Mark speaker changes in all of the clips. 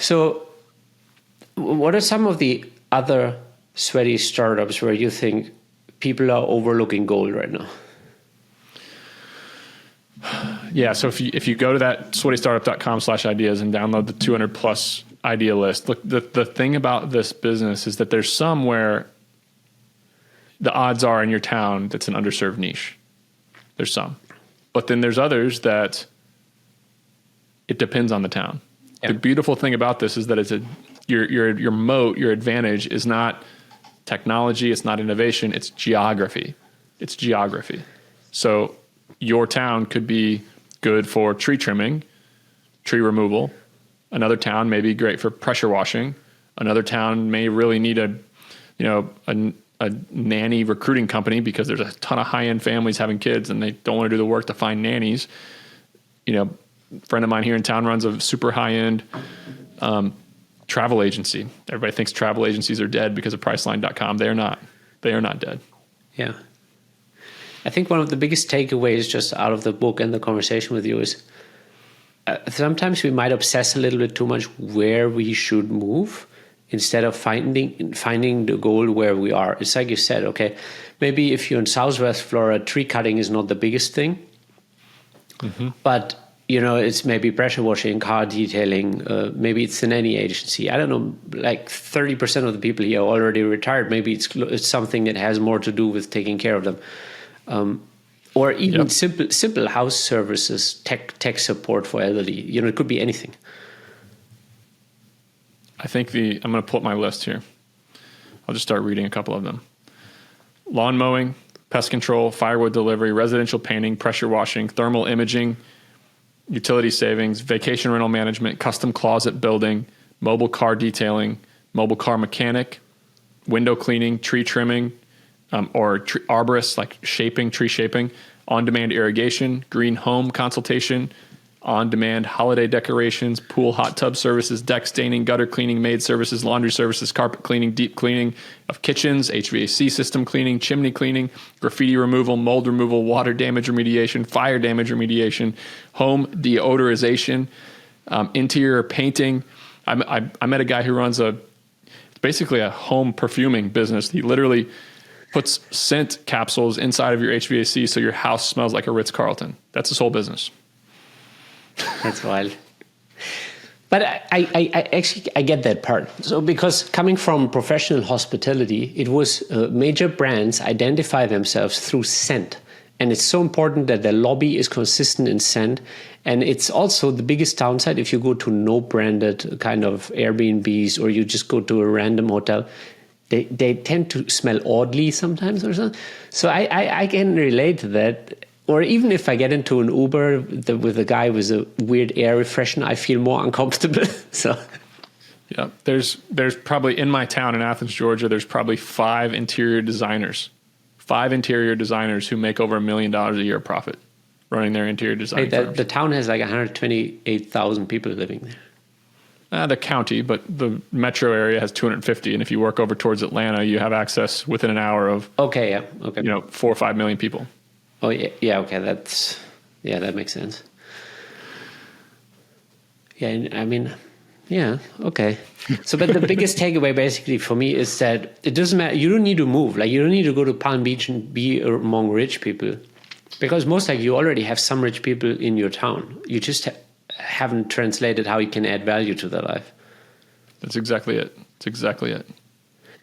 Speaker 1: So what are some of the other sweaty startups where you think people are overlooking gold right now?
Speaker 2: Yeah. So if you go to that sweatystartup.com/ideas and download the 200 plus idea list, look, the thing about this business is that there's some where the odds are in your town that's an underserved niche. There's some, but then there's others that it depends on the town. Yeah. The beautiful thing about this is that it's your moat, your advantage is not technology. It's not innovation. It's geography. So your town could be good for tree trimming, tree removal. Another town may be great for pressure washing. Another town may really need a nanny recruiting company because there's a ton of high-end families having kids and they don't want to do the work to find nannies. A friend of mine here in town runs a super high-end travel agency. Everybody thinks travel agencies are dead because of Priceline.com. They are not. They are not dead.
Speaker 1: Yeah. I think one of the biggest takeaways just out of the book and the conversation with you is sometimes we might obsess a little bit too much where we should move instead of finding the goal where we are. It's like you said, okay, maybe if you're in Southwest Florida, tree cutting is not the biggest thing, but it's maybe pressure washing, car detailing, maybe it's in any agency. I don't know, like 30% of the people here are already retired. Maybe it's something that has more to do with taking care of them. Or even simple house services, tech support for elderly. It could be anything.
Speaker 2: I think I'm going to pull up my list here. I'll just start reading a couple of them. Lawn mowing, pest control, firewood delivery, residential painting, pressure washing, thermal imaging, utility savings, vacation rental management, custom closet building, mobile car detailing, mobile car mechanic, window cleaning, tree trimming, or arborist, like tree shaping, on-demand irrigation, green home consultation, on-demand holiday decorations, pool hot tub services, deck staining, gutter cleaning, maid services, laundry services, carpet cleaning, deep cleaning of kitchens, HVAC system cleaning, chimney cleaning, graffiti removal, mold removal, water damage remediation, fire damage remediation, home deodorization, interior painting. I met a guy who runs basically a home perfuming business. He literally puts scent capsules inside of your HVAC so your house smells like a Ritz-Carlton. That's his whole business.
Speaker 1: That's wild. But I actually get that part. So because coming from professional hospitality, it was major brands identify themselves through scent. And it's so important that the lobby is consistent in scent. And it's also the biggest downside if you go to no branded kind of Airbnbs or you just go to a random hotel. They tend to smell oddly sometimes or something. So I can relate to that. Or even if I get into an Uber with a guy with a weird air freshener, I feel more uncomfortable. So,
Speaker 2: yeah, there's probably in my town in Athens, Georgia, there's probably 5 interior designers who make over $1 million a year profit running their interior design firms.
Speaker 1: The town has like 128,000 people living there.
Speaker 2: The county, but the metro area has 250, and if you work over towards Atlanta, you have access within an hour of 4 or 5 million people.
Speaker 1: Oh yeah, okay, that makes sense. Yeah, I mean, yeah, okay. So, but the biggest takeaway basically for me is that it doesn't matter. You don't need to move. Like you don't need to go to Palm Beach and be among rich people, because most likely you already have some rich people in your town. You just haven't translated how you can add value to their life.
Speaker 2: That's exactly it.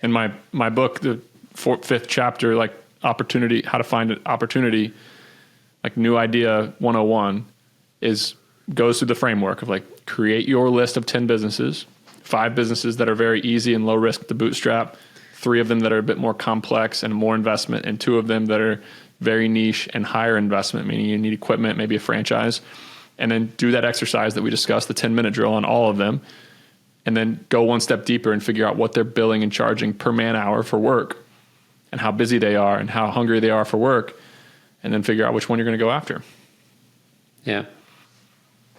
Speaker 2: In my book, the 5th chapter, like opportunity, how to find an opportunity, like new idea 101 goes through the framework of like create your list of 10 businesses, 5 businesses that are very easy and low risk to bootstrap, 3 of them that are a bit more complex and more investment, and 2 of them that are very niche and higher investment, meaning you need equipment, maybe a franchise. And then do that exercise that we discussed, the 10-minute drill on all of them, and then go one step deeper and figure out what they're billing and charging per man hour for work and how busy they are and how hungry they are for work, and then figure out which one you're going to go after.
Speaker 1: Yeah.